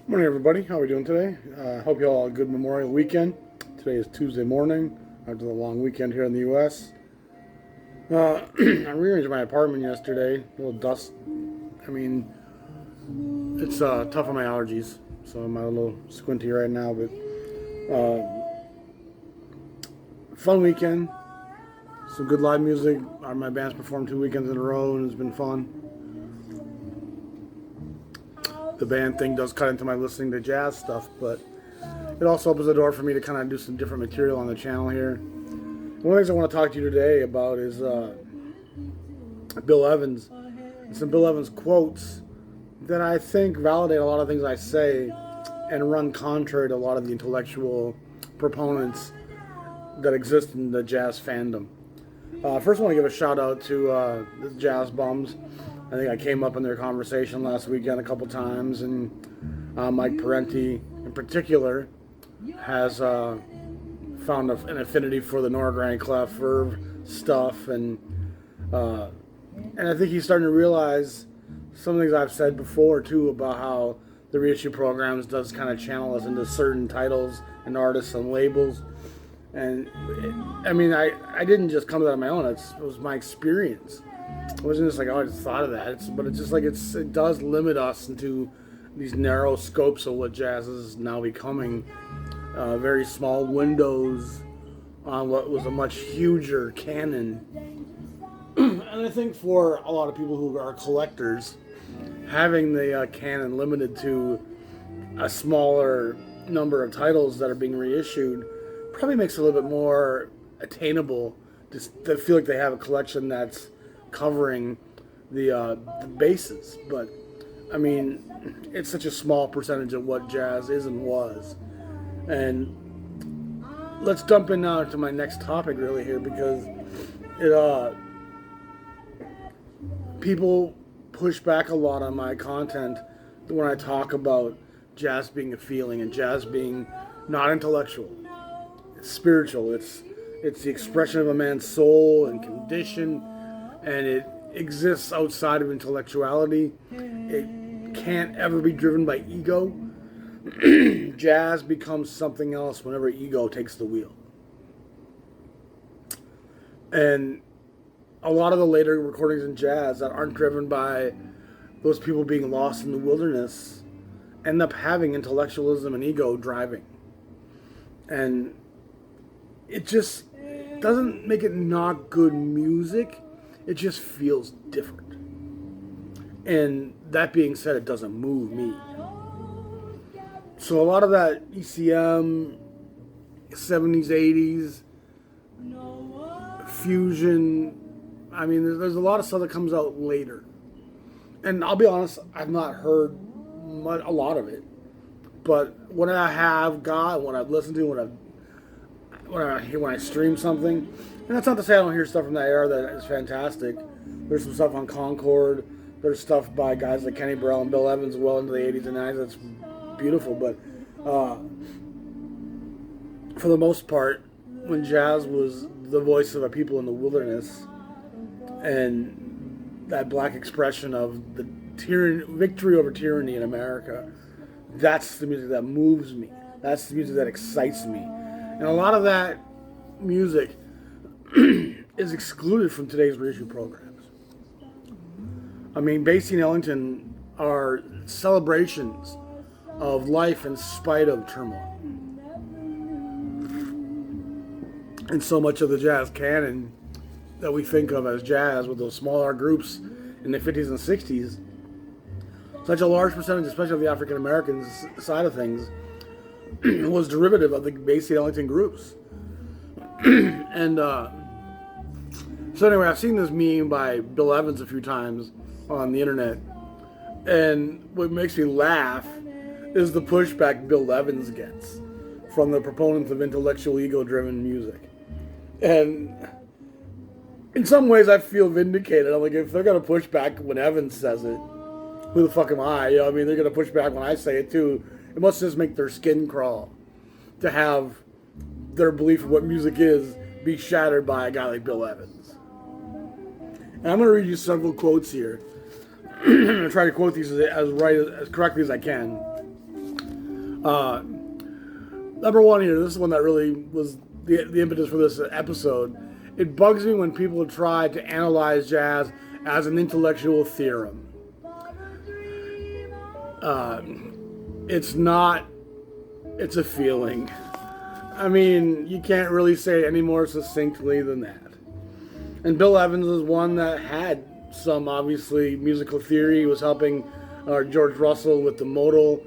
Morning, everybody. How are we doing today? Hope you all had a good Memorial Weekend. Today is Tuesday morning after the long weekend here in the U.S. I rearranged my apartment yesterday. A little dust. I mean, it's tough on my allergies, so I'm a little squinty right now. But fun weekend. Some good live music. My band's performed 2 weekends in a row, and it's been fun. The band thing does cut into my listening to jazz stuff, but it also opens the door for me to kind of do some different material on the channel here. One of the things I want to talk to you today about is Bill Evans. And some Bill Evans quotes that I think validate a lot of things I say and run contrary to a lot of the intellectual proponents that exist in the jazz fandom. First, I want to give a shout out to the Jazz Bums. I think I came up in their conversation last weekend a couple times, and Mike Parenti in particular has found an affinity for the Nora Granny Clef Verve stuff, and I think he's starting to realize some of the things I've said before too about how the reissue programs does kind of channel us into certain titles and artists and labels. And I mean, I didn't just come to that on my own. It was my experience. It wasn't just like, oh, I just thought of that. But it's just like it does limit us into these narrow scopes of what jazz is now becoming. Very small windows on what was a much huger canon. And I think for a lot of people who are collectors, having the canon limited to a smaller number of titles that are being reissued probably makes it a little bit more attainable to feel like they have a collection that's covering the bases. But I mean, it's such a small percentage of what jazz is and was. And let's dump in now to my next topic really here, because it people push back a lot on my content when I talk about jazz being a feeling and jazz being not intellectual. It's spiritual. It's the expression of a man's soul and condition, and it exists outside of intellectuality. It can't ever be driven by ego. Jazz becomes something else whenever ego takes the wheel. And a lot of the later recordings in jazz that aren't driven by those people being lost in the wilderness end up having intellectualism and ego driving. And it just doesn't make it not good music. It just feels different. And that being said, it doesn't move me. So a lot of that ECM, 70s, 80s, fusion, I mean, there's a lot of stuff that comes out later. And I'll be honest, I've not heard a lot of it. But what I have got, what I've listened to, when I stream something, and that's not to say I don't hear stuff from that era that is fantastic. There's some stuff on Concord. There's stuff by guys like Kenny Burrell and Bill Evans well into the 80s and 90s that's beautiful. But for the most part, when jazz was the voice of a people in the wilderness and that black expression of the victory over tyranny in America, that's the music that moves me. That's the music that excites me. And a lot of that music is excluded from today's reissue programs. I mean, Basie and Ellington are celebrations of life in spite of turmoil. And so much of the jazz canon that we think of as jazz with those smaller groups in the 50s and 60s, such a large percentage, especially of the African American side of things, was derivative of the Basie and Ellington groups. And so anyway, I've seen this meme by Bill Evans a few times on the internet, and what makes me laugh is the pushback Bill Evans gets from the proponents of intellectual, ego-driven music. And in some ways, I feel vindicated. I'm like, if they're gonna push back when Evans says it, who the fuck am I? You know, I mean, they're gonna push back when I say it too. It must just make their skin crawl to have their belief of what music is be shattered by a guy like Bill Evans. And I'm going to read you several quotes here. I'm going to try to quote these as correctly as I can. Number one here, this is one that really was the impetus for this episode. It bugs me when people try to analyze jazz as an intellectual theorem. It's not, it's a feeling. I mean, you can't really say it any more succinctly than that. And Bill Evans is one that had some, obviously, musical theory. He was helping George Russell with the modal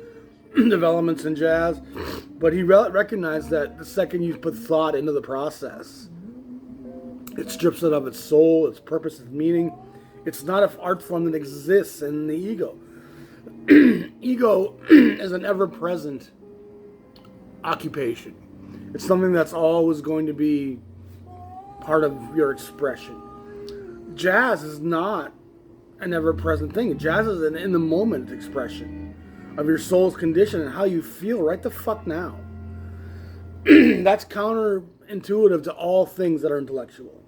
developments in jazz. But he recognized that the second you put thought into the process, it strips it of its soul, its purpose, its meaning. It's not an art form that exists in the ego. Ego is an ever-present occupation. It's something that's always going to be part of your expression. Jazz is not an ever-present thing. Jazz is an in-the-moment expression of your soul's condition and how you feel right the fuck now. That's counterintuitive to all things that are intellectual.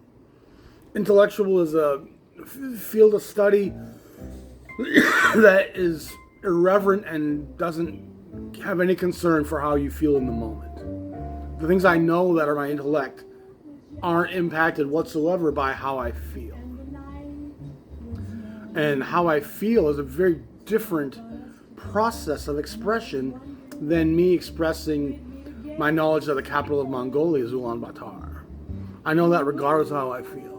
Intellectual is a field of study that is irreverent and doesn't have any concern for how you feel in the moment. The things I know that are my intellect aren't impacted whatsoever by how I feel. And how I feel is a very different process of expression than me expressing my knowledge of the capital of Mongolia is Ulaanbaatar. I know that regardless of how I feel.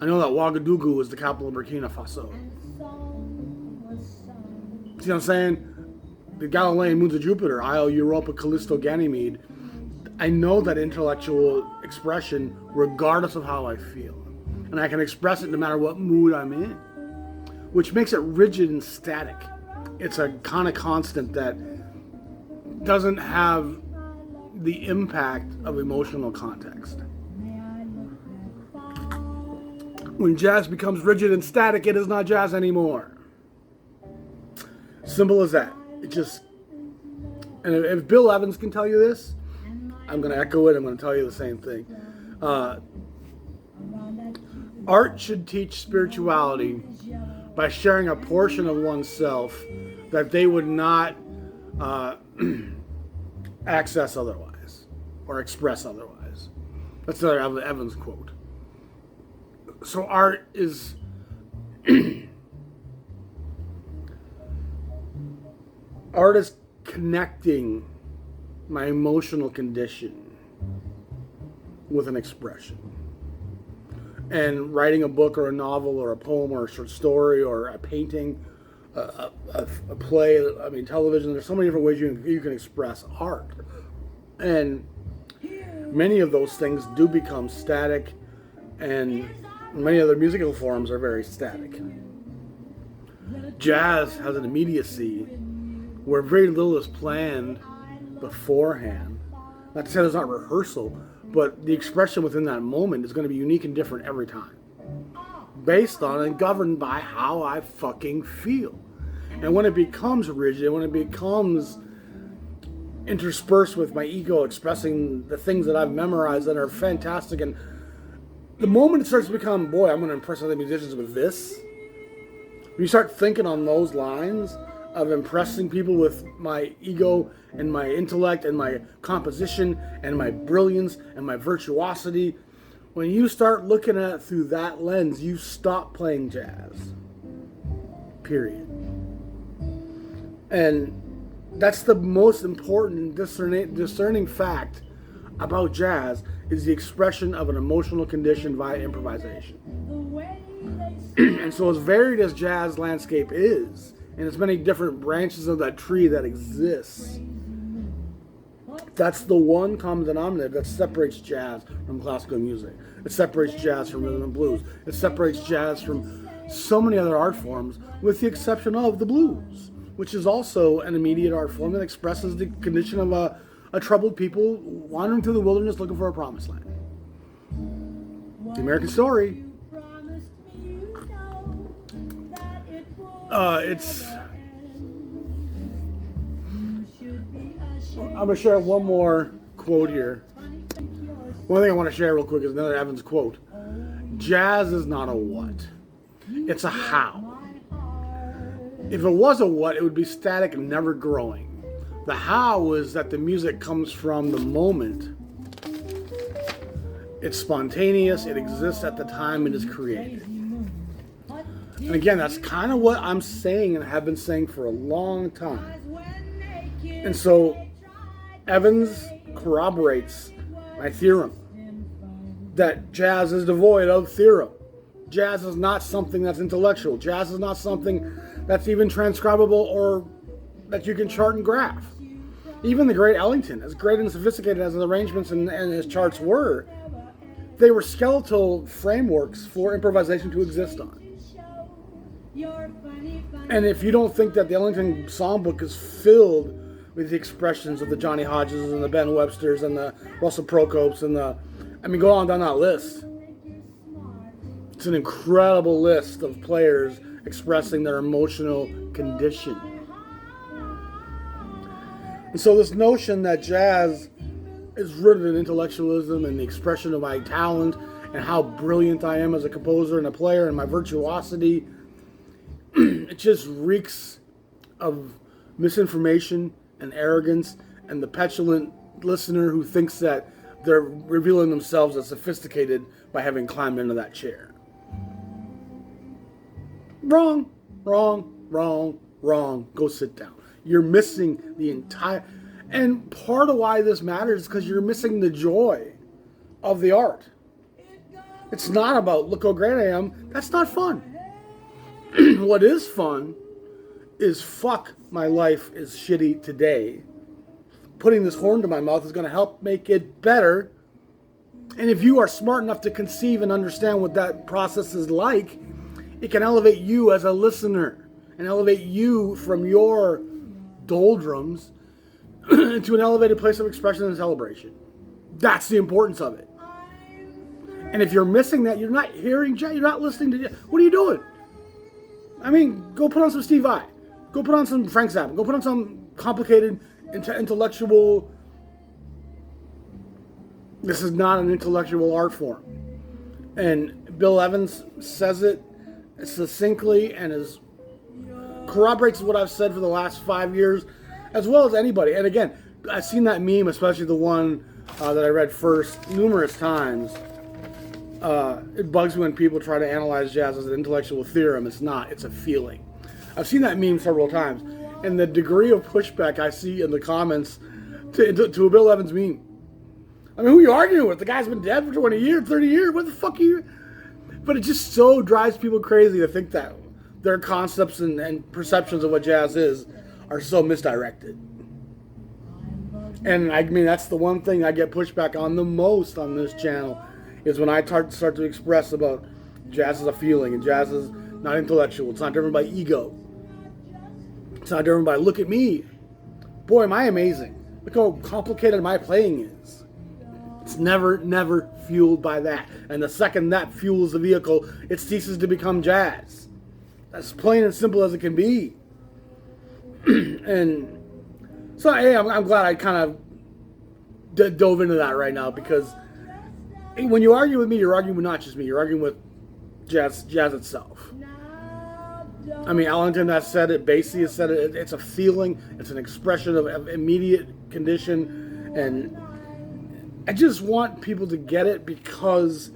I know that Ouagadougou is the capital of Burkina Faso. See what I'm saying? The Galilean moons of Jupiter, Io, Europa, Callisto, Ganymede. I know that intellectual expression regardless of how I feel. And I can express it no matter what mood I'm in. Which makes it rigid and static. It's a kind of constant that doesn't have the impact of emotional context. When jazz becomes rigid and static, it is not jazz anymore. Simple as that. It just, and if Bill Evans can tell you this, I'm going to echo it. I'm going to tell you the same thing. Art should teach spirituality by sharing a portion of oneself that they would not access otherwise or express otherwise. That's another Evans quote. So art is art is connecting my emotional condition with an expression. And writing a book or a novel or a poem or a short story or a painting, a play, I mean television, there's so many different ways you can express art. And many of those things do become static, and many other musical forms are very static. Jazz has an immediacy where very little is planned beforehand. Not to say there's not rehearsal, but the expression within that moment is going to be unique and different every time. Based on and governed by how I fucking feel. And when it becomes rigid, when it becomes interspersed with my ego expressing the things that I've memorized that are fantastic, and the moment it starts to become, boy, I'm going to impress other musicians with this, when you start thinking on those lines of impressing people with my ego and my intellect and my composition and my brilliance and my virtuosity, when you start looking at it through that lens, you stop playing jazz. Period. And that's the most important discerning fact about jazz, is the expression of an emotional condition via improvisation. And so as varied as jazz landscape is, and as many different branches of that tree that exists, that's the one common denominator that separates jazz from classical music. It separates jazz from rhythm and blues. It separates jazz from so many other art forms, with the exception of the blues, which is also an immediate art form that expresses the condition of a troubled people wandering through the wilderness looking for a promised land. The American story. I'm going to share one more quote here. One thing I want to share real quick is another Evans quote. Jazz is not a what. It's a how. If it was a what, it would be static and never growing. The how is that the music comes from the moment. It's spontaneous, it exists at the time it is created. And again, that's kind of what I'm saying and have been saying for a long time. And so Evans corroborates my theorem that jazz is devoid of theorem. Jazz is not something that's intellectual. Jazz is not something that's even transcribable or that you can chart and graph. Even the great Ellington, as great and sophisticated as his arrangements and his charts were, they were skeletal frameworks for improvisation to exist on. And if you don't think that the Ellington songbook is filled with the expressions of the Johnny Hodges and the Ben Websters and the Russell Prokopes and go on down that list. It's an incredible list of players expressing their emotional condition. And so this notion that jazz is rooted in intellectualism and the expression of my talent and how brilliant I am as a composer and a player and my virtuosity, it just reeks of misinformation and arrogance and the petulant listener who thinks that they're revealing themselves as sophisticated by having climbed into that chair. Wrong, wrong, wrong, wrong. Go sit down. You're missing the entire... And part of why this matters is because you're missing the joy of the art. It's not about, look how great I am. That's not fun. What is fun is, fuck, my life is shitty today. Putting this horn to my mouth is going to help make it better. And if you are smart enough to conceive and understand what that process is like, it can elevate you as a listener and elevate you from your doldrums into an elevated place of expression and celebration. That's the importance of it. And if you're missing that, you're not hearing, you're not listening to, what are you doing? I mean, go put on some Steve Vai. Go put on some Frank Zappa. Go put on some complicated, intellectual... This is not an intellectual art form. And Bill Evans says it succinctly and corroborates what I've said for the last 5 years, as well as anybody. And again, I've seen that meme, especially the one that I read first, numerous times. It bugs me when people try to analyze jazz as an intellectual theorem. It's not. It's a feeling. I've seen that meme several times. And the degree of pushback I see in the comments to a Bill Evans meme. I mean, who are you arguing with? The guy's been dead for 20 years, 30 years. What the fuck are you... But it just so drives people crazy to think that their concepts and perceptions of what jazz is are so misdirected. And I mean, that's the one thing I get pushback on the most on this channel, is when I start to express about jazz as a feeling, and jazz is not intellectual. It's not driven by ego. It's not driven by, look at me. Boy, am I amazing. Look how complicated my playing is. It's never fueled by that. And the second that fuels the vehicle, it ceases to become jazz. That's plain and simple as it can be. And so, hey, I'm glad I kind of dove into that right now, because when you argue with me, you're arguing with not just me, you're arguing with jazz itself. I mean, Ellington has said it, Basie has said it, it's a feeling, it's an expression of immediate condition, and I just want people to get it because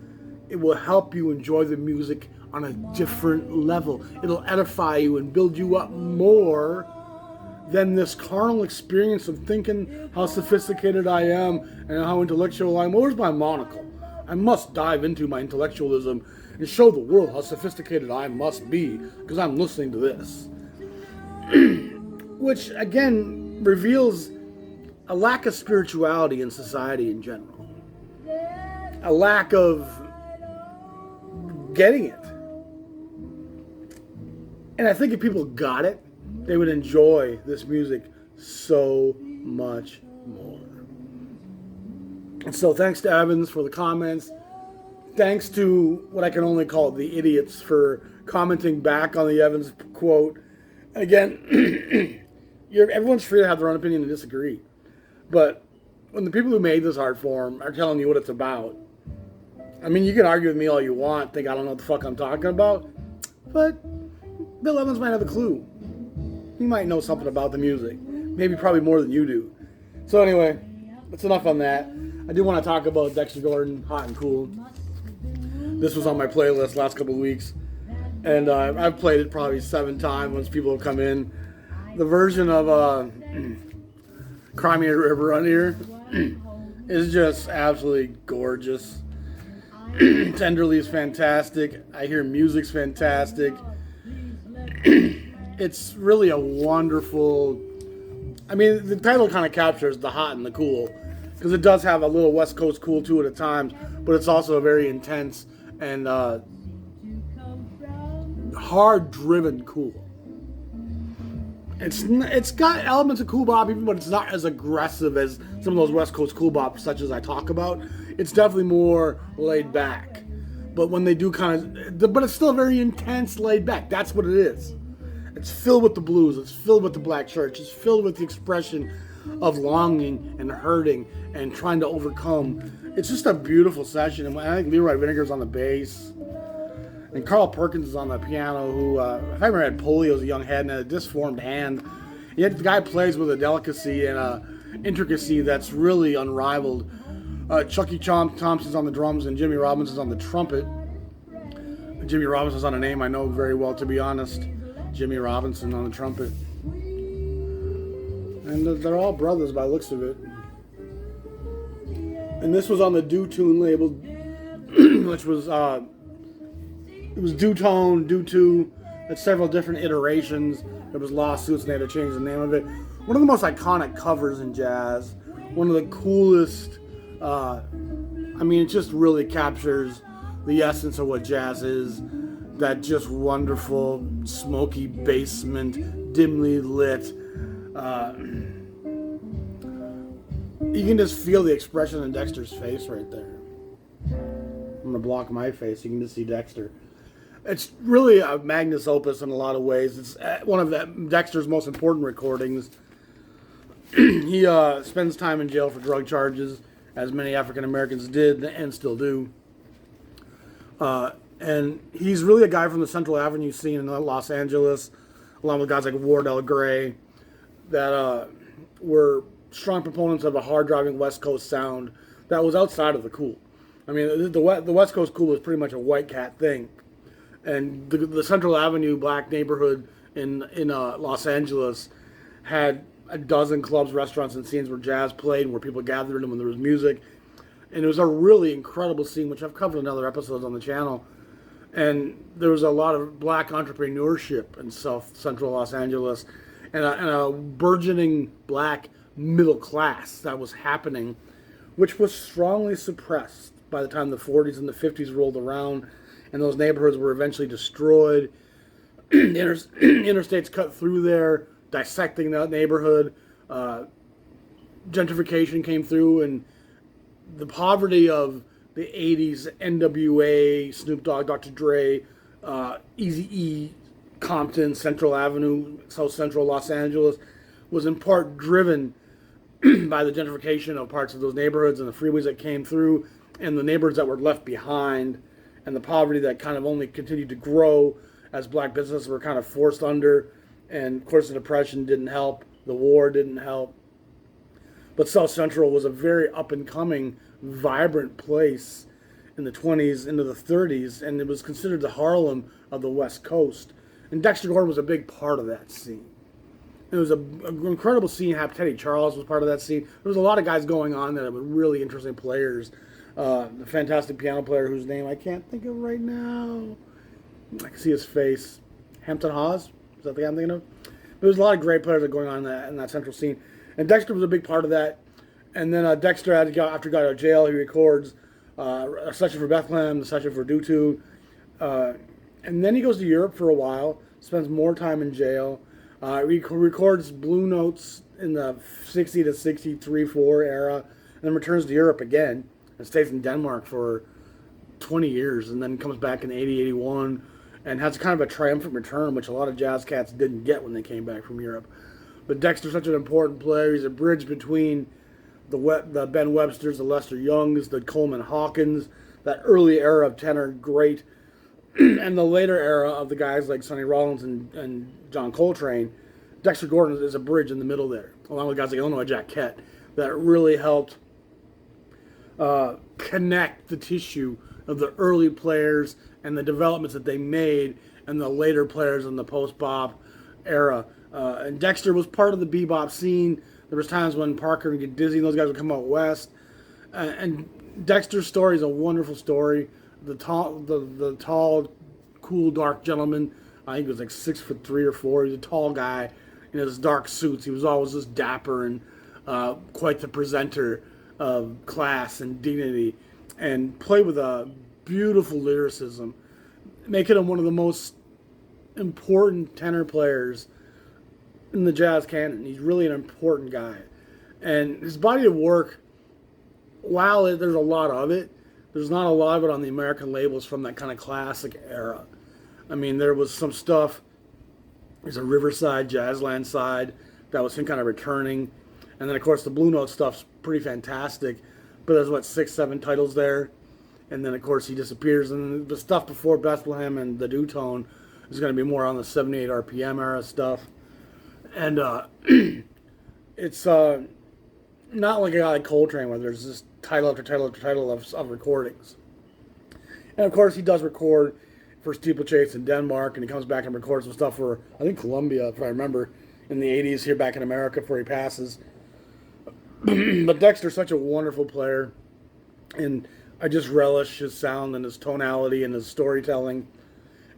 it will help you enjoy the music on a different level. It'll edify you and build you up more than this carnal experience of thinking how sophisticated I am and how intellectual I am. Where's my monocle? I must dive into my intellectualism and show the world how sophisticated I must be because I'm listening to this. Which, again, reveals a lack of spirituality in society in general. A lack of getting it. And I think if people got it, they would enjoy this music so much more. And so thanks to Evans for the comments. Thanks to what I can only call the idiots for commenting back on the Evans quote. Again, everyone's free to have their own opinion and disagree. But when the people who made this art form are telling you what it's about, I mean, you can argue with me all you want, think I don't know what the fuck I'm talking about, but Bill Evans might have a clue. He might know something about the music. Maybe probably more than you do. So anyway, that's enough on that. I do want to talk about Dexter Gordon, Hot and Cool. This was on my playlist last couple of weeks. And I've played it probably 7 times once people have come in. The version of Cry Me a River on here is just absolutely gorgeous. Tenderly is fantastic. I hear music's fantastic. It's really a wonderful... I mean, the title kind of captures the hot and the cool, because it does have a little West Coast cool to it at times, but it's also a very intense and hard-driven cool. It's got elements of cool bop, even, but it's not as aggressive as some of those West Coast cool bops, such as I talk about. It's definitely more laid back. But when they do but it's still very intense, laid back. That's what it is. It's filled with the blues. It's filled with the black church. It's filled with the expression of longing and hurting and trying to overcome. It's just a beautiful session. And I think Leroy Vinegar's on the bass. And Carl Perkins is on the piano, who, if I remember, had polio as a young head and had a disformed hand. Yet the guy plays with a delicacy and a intricacy that's really unrivaled. Chucky Thompson's on the drums and Jimmy Robinson's on the trumpet. Jimmy Robinson's on a name I know very well, to be honest. Jimmy Robinson on the trumpet. And they're all brothers by the looks of it. And this was on the Do Tune label, which was... It was Do-Tone, Do-2, at several different iterations. There was lawsuits and they had to change the name of it. One of the most iconic covers in jazz. One of the coolest. It just really captures the essence of what jazz is. That just wonderful, smoky basement, dimly lit. You can just feel the expression in Dexter's face right there. I'm going to block my face. You can just see Dexter. It's really a magnus opus in a lot of ways. It's one of Dexter's most important recordings. He spends time in jail for drug charges, as many African Americans did and still do. And he's really a guy from the Central Avenue scene in Los Angeles, along with guys like Wardell Gray, that were strong proponents of a hard-driving West Coast sound that was outside of the cool. I mean, the West Coast cool was pretty much a white cat thing. And the Central Avenue black neighborhood in Los Angeles had a dozen clubs, restaurants, and scenes where jazz played, where people gathered and when there was music. And it was a really incredible scene, which I've covered in other episodes on the channel. And there was a lot of black entrepreneurship in South Central Los Angeles, and a burgeoning black middle class that was happening, which was strongly suppressed by the time the 40s and the 50s rolled around. And those neighborhoods were eventually destroyed. Interstates cut through there, dissecting that neighborhood. Gentrification came through, and the poverty of the 80s, NWA, Snoop Dogg, Dr. Dre, Eazy-E, Compton, Central Avenue, South Central Los Angeles, was in part driven by the gentrification of parts of those neighborhoods and the freeways that came through, and the neighborhoods that were left behind, and the poverty that kind of only continued to grow as black businesses were kind of forced under. And of course the Depression didn't help, the war didn't help. But South Central was a very up-and-coming, vibrant place in the 20s into the 30s, and it was considered the Harlem of the West Coast. And Dexter Gordon was a big part of that scene. It was an incredible scene. Teddy Charles was part of that scene. There was a lot of guys going on there that were really interesting players. The fantastic piano player whose name I can't think of right now. I can see his face. Hampton Hawes? Is that the guy I'm thinking of? There was a lot of great players that were going on in that central scene. And Dexter was a big part of that. And then Dexter, after he got out of jail, he records a session for Bethlehem, a session for Dutu. And then he goes to Europe for a while, spends more time in jail. He records Blue Notes in the 60 to 63, 4 era, and then returns to Europe again. And stays in Denmark for 20 years, and then comes back in 80, 81, and has kind of a triumphant return, which a lot of jazz cats didn't get when they came back from Europe. But Dexter's such an important player. He's a bridge between the Ben Websters, the Lester Youngs, the Coleman Hawkins, that early era of tenor great, and the later era of the guys like Sonny Rollins and John Coltrane, Dexter Gordon is a bridge in the middle there, along with guys like Illinois Jack Kett, that really helped connect the tissue of the early players and the developments that they made and the later players in the post-bop era. And Dexter was part of the bebop scene. There was times when Parker would get dizzy and those guys would come out west. And Dexter's story is a wonderful story. The tall, cool, dark gentleman, I think he was like 6'3" or 4". He was a tall guy in his dark suits. He was always just dapper and quite the presenter of class and dignity, and played with a beautiful lyricism, making him one of the most important tenor players in the jazz canon. He's really an important guy. And his body of work, while there's a lot of it, there's not a lot of it on the American labels from that kind of classic era. I mean, there was some stuff, there's a Riverside, Jazzland side, that was him kind of returning. And then, of course, the Blue Note stuff's pretty fantastic. But there's, 6, 7 titles there. And then, of course, he disappears. And the stuff before Bethlehem and the Dutone is going to be more on the 78 RPM era stuff. And it's not like a guy like Coltrane where there's just title after title after title of recordings. And, of course, he does record for Steeplechase in Denmark. And he comes back and records some stuff for, I think, Columbia, if I remember, in the 80s here back in America before he passes. But Dexter's such a wonderful player, and I just relish his sound and his tonality and his storytelling.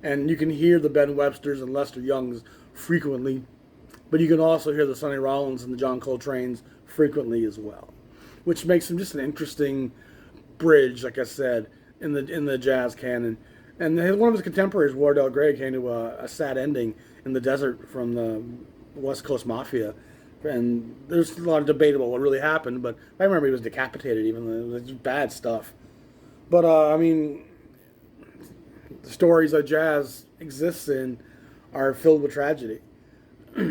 And you can hear the Ben Websters and Lester Youngs frequently, but you can also hear the Sonny Rollins and the John Coltrane's frequently as well, which makes him just an interesting bridge, like I said, in the jazz canon. And one of his contemporaries, Wardell Gray, came to a sad ending in the desert from the West Coast Mafia. And there's a lot of debate about what really happened, but I remember he was decapitated even. It was just bad stuff. But, I mean, the stories that jazz exists in are filled with tragedy.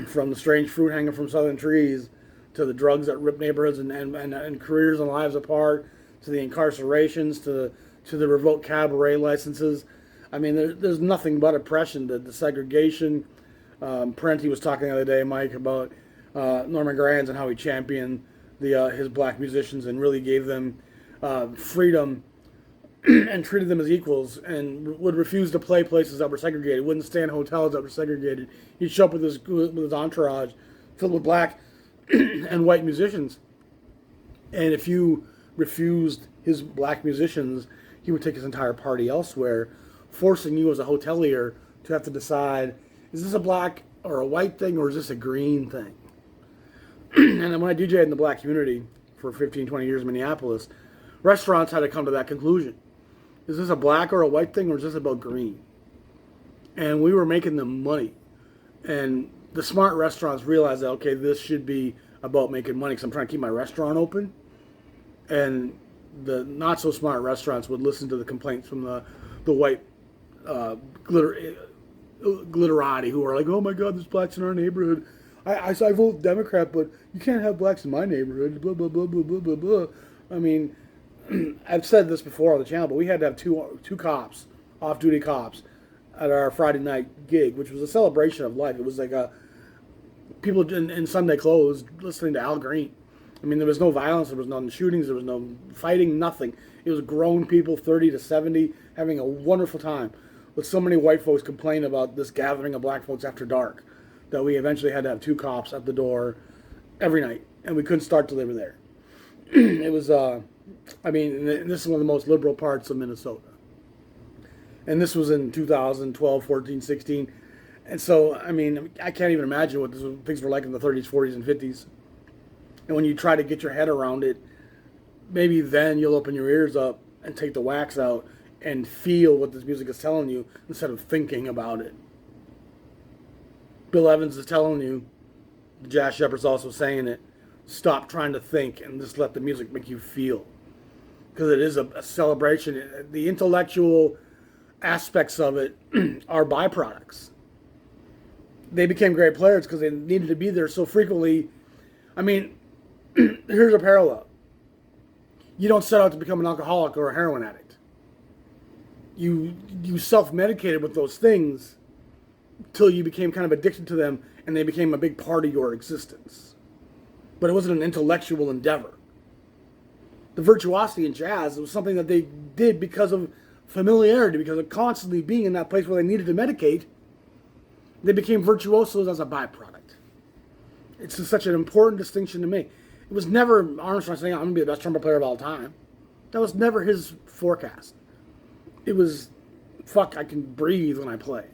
From the strange fruit hanging from southern trees, to the drugs that rip neighborhoods and careers and lives apart, to the incarcerations, to the revoked cabaret licenses. I mean, there's nothing but oppression, the segregation. Parenti was talking the other day, Mike, about Norman Granz and how he championed his black musicians and really gave them freedom and treated them as equals, and would refuse to play places that were segregated, wouldn't stay in hotels that were segregated. He'd show up with his entourage filled with black and white musicians. And if you refused his black musicians, he would take his entire party elsewhere, forcing you as a hotelier to have to decide, is this a black or a white thing, or is this a green thing? And when I DJed in the black community for 15, 20 years in Minneapolis, restaurants had to come to that conclusion. Is this a black or a white thing, or is this about green? And we were making them money. And the smart restaurants realized that, okay, this should be about making money because I'm trying to keep my restaurant open. And the not-so-smart restaurants would listen to the complaints from the white glitterati who are like, oh, my God, there's blacks in our neighborhood. I vote Democrat, but you can't have blacks in my neighborhood, blah, blah, blah, blah, blah, blah, blah. I mean, I've said this before on the channel, but we had to have two cops, off-duty cops, at our Friday night gig, which was a celebration of life. It was like people in Sunday clothes listening to Al Green. I mean, there was no violence, there was no shootings, there was no fighting, nothing. It was grown people, 30 to 70, having a wonderful time. But so many white folks complained about this gathering of black folks after dark that we eventually had to have two cops at the door every night, and we couldn't start till they were there. It was, I mean, this is one of the most liberal parts of Minnesota. And this was in 2012, 14, 16. And so, I mean, I can't even imagine what things were like in the 30s, 40s, and 50s. And when you try to get your head around it, maybe then you'll open your ears up and take the wax out and feel what this music is telling you instead of thinking about it. Bill Evans is telling you, the Jazz Shepherd's also saying it, stop trying to think and just let the music make you feel. Because it is a celebration. The intellectual aspects of it are byproducts. They became great players because they needed to be there so frequently. I mean, here's a parallel. You don't set out to become an alcoholic or a heroin addict. You self-medicated with those things till you became kind of addicted to them and they became a big part of your existence. But it wasn't an intellectual endeavor. The virtuosity in jazz, it was something that they did because of familiarity, because of constantly being in that place where they needed to medicate. They became virtuosos as a byproduct. It's just such an important distinction to make. It was never Armstrong saying, I'm going to be the best trumpet player of all time. That was never his forecast. It was, fuck, I can breathe when I play.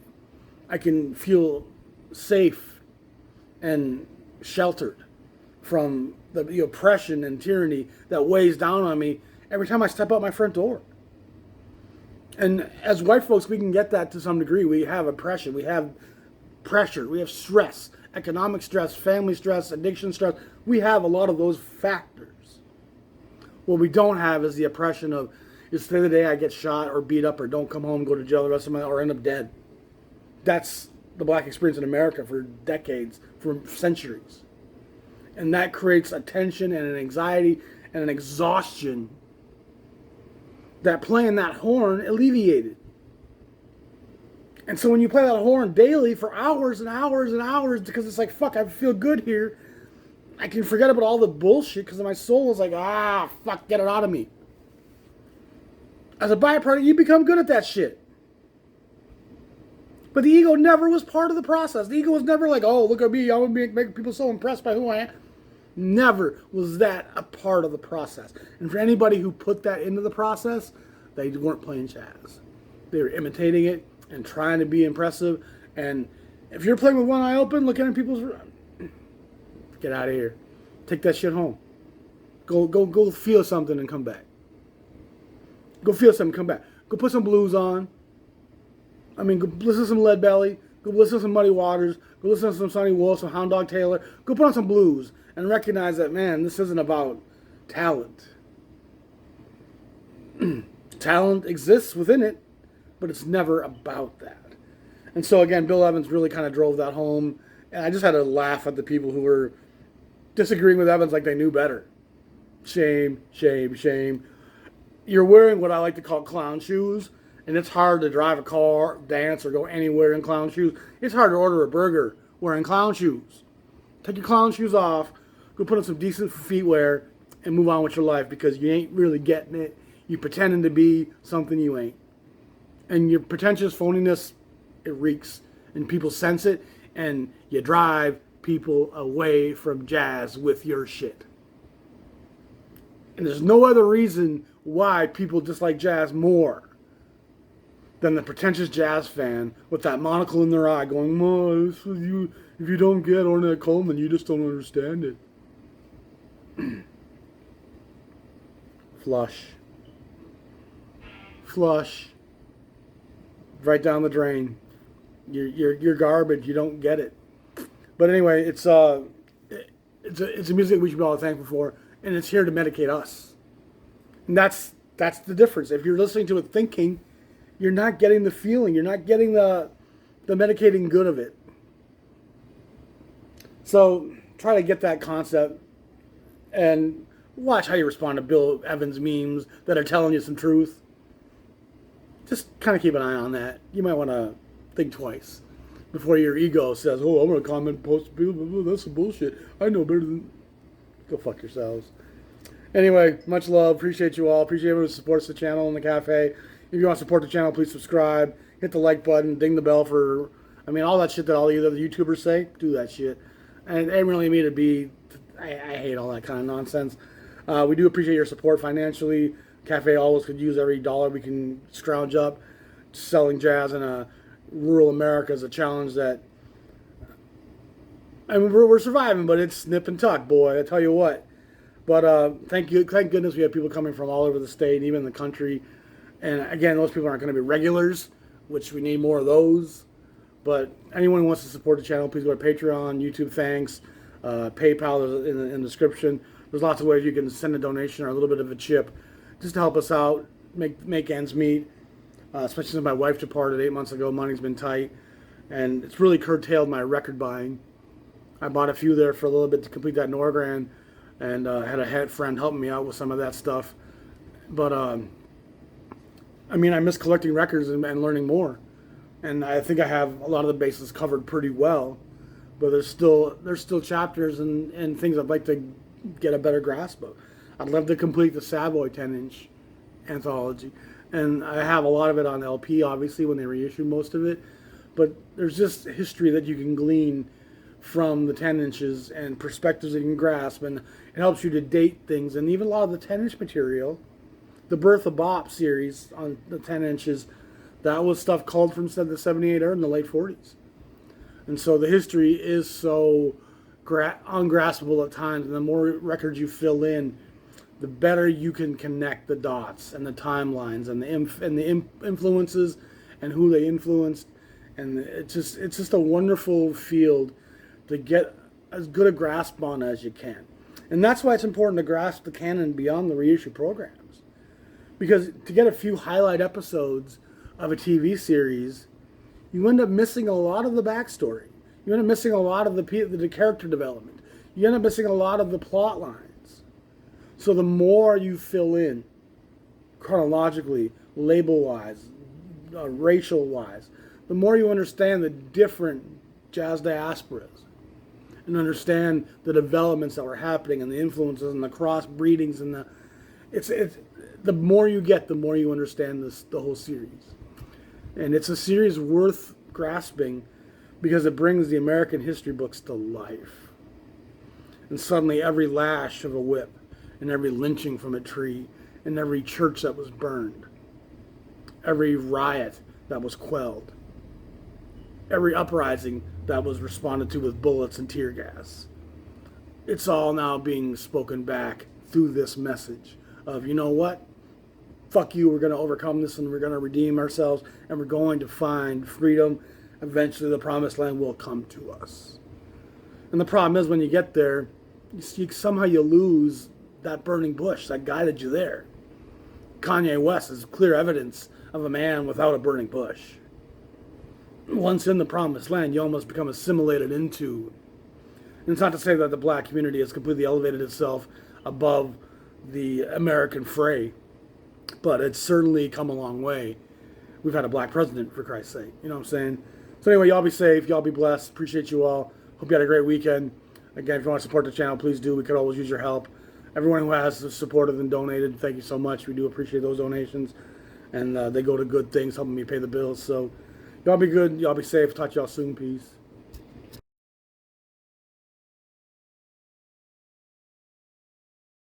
I can feel safe and sheltered from the oppression and tyranny that weighs down on me every time I step out my front door. And as white folks, we can get that to some degree. We have oppression, we have pressure, we have stress, economic stress, family stress, addiction stress. We have a lot of those factors. What we don't have is the oppression of, is today the day I get shot or beat up or don't come home, go to jail the rest of my life, or end up dead. That's the black experience in America for decades, for centuries. And that creates a tension and an anxiety and an exhaustion that playing that horn alleviated. And so when you play that horn daily for hours and hours and hours, because it's like, fuck, I feel good here, I can forget about all the bullshit because my soul is like, fuck, get it out of me. As a byproduct, you become good at that shit. But the ego never was part of the process. The ego was never like, oh, look at me, I'm going to make people so impressed by who I am. Never was that a part of the process. And for anybody who put that into the process, they weren't playing jazz. They were imitating it and trying to be impressive. And if you're playing with one eye open, looking at people's... Get out of here. Take that shit home. Go feel something and come back. Go feel something, come back. Go put some blues on. I mean, go listen to some Lead Belly. Go listen to some Muddy Waters. Go listen to some Sonny Wolf, some Hound Dog Taylor. Go put on some blues and recognize that, man, this isn't about talent. Talent exists within it, but it's never about that. And so, again, Bill Evans really kind of drove that home. And I just had to laugh at the people who were disagreeing with Evans like they knew better. Shame, shame, shame. You're wearing what I like to call clown shoes, and it's hard to drive a car, dance, or go anywhere in clown shoes. It's hard to order a burger wearing clown shoes. Take your clown shoes off, go put on some decent feetwear, and move on with your life, because you ain't really getting it. You're pretending to be something you ain't. And your pretentious phoniness, it reeks, and people sense it, and you drive people away from jazz with your shit. And there's no other reason why people dislike jazz more than the pretentious jazz fan with that monocle in their eye going, "Ma, this is you. If you don't get Ornette Coleman, you just don't understand it." Flush. Flush. Right down the drain. You're garbage. You don't get it. But anyway, it's a music we should be all thankful for, and it's here to medicate us. And that's the difference. If you're listening to it thinking, you're not getting the feeling. You're not getting the medicating good of it. So try to get that concept and watch how you respond to Bill Evans memes that are telling you some truth. Just kind of keep an eye on that. You might want to think twice before your ego says, "Oh, I'm going to comment, post, blah, blah, blah, that's some bullshit. I know better than..." Go fuck yourselves. Anyway, much love. Appreciate you all. Appreciate everyone who supports the channel and the cafe. If you want to support the channel, please subscribe. Hit the like button. Ding the bell for... I mean, all that shit that all the other YouTubers say. Do that shit. And it ain't really me to be... I hate all that kind of nonsense. We do appreciate your support financially. Cafe always could use every dollar we can scrounge up. Selling jazz in rural America is a challenge that... I mean, we're surviving, but it's nip and tuck, boy. I tell you what. But thank goodness we have people coming from all over the state, even the country. And again, those people aren't going to be regulars, which we need more of those. But anyone who wants to support the channel, please go to Patreon, YouTube thanks, PayPal is in the description. There's lots of ways you can send a donation or a little bit of a chip just to help us out, make ends meet. Especially since my wife departed 8 months ago, money's been tight. And it's really curtailed my record buying. I bought a few there for a little bit to complete that Norgran. And had a friend helping me out with some of that stuff. But, I mean, I miss collecting records and learning more. and I think I have a lot of the bases covered pretty well. But there's still chapters and things I'd like to get a better grasp of. I'd love to complete the Savoy 10-inch anthology, and I have a lot of it on LP, obviously, when they reissue most of it. But there's just history that you can glean from the 10 inches and perspectives that you can grasp, and it helps you to date things. And even a lot of the 10-inch material, the Birth of Bop series on the 10 inches, that was stuff culled from the 78 era in the late 40s. And so the history is so ungraspable at times, and the more records you fill in, the better you can connect the dots and the timelines and the influences and who they influenced. And it's just a wonderful field to get as good a grasp on as you can. And that's why it's important to grasp the canon beyond the reissue programs. Because to get a few highlight episodes of a TV series, you end up missing a lot of the backstory. You end up missing a lot of the character development. You end up missing a lot of the plot lines. So the more you fill in chronologically, label-wise, racial-wise, the more you understand the different jazz diasporas and understand the developments that were happening and the influences and the cross-breedings and the more you get, the more you understand the whole series. And it's a series worth grasping because it brings the American history books to life. And suddenly every lash of a whip and every lynching from a tree and every church that was burned, every riot that was quelled, every uprising that was responded to with bullets and tear gas, it's all now being spoken back through this message of, you know what? Fuck you, we're going to overcome this and we're going to redeem ourselves and we're going to find freedom. Eventually the promised land will come to us. And the problem is when you get there, somehow you lose that burning bush that guided you there. Kanye West is clear evidence of a man without a burning bush. Once in the promised land, you almost become assimilated into. And it's not to say that the black community has completely elevated itself above the American fray, but it's certainly come a long way. We've had a black president, for Christ's sake. You know what I'm saying? So anyway, y'all be safe. Y'all be blessed. Appreciate you all. Hope you had a great weekend. Again, if you want to support the channel, please do. We could always use your help. Everyone who has supported and donated, thank you so much. We do appreciate those donations. And they go to good things, helping me pay the bills. So y'all be good. Y'all be safe. Talk to y'all soon. Peace.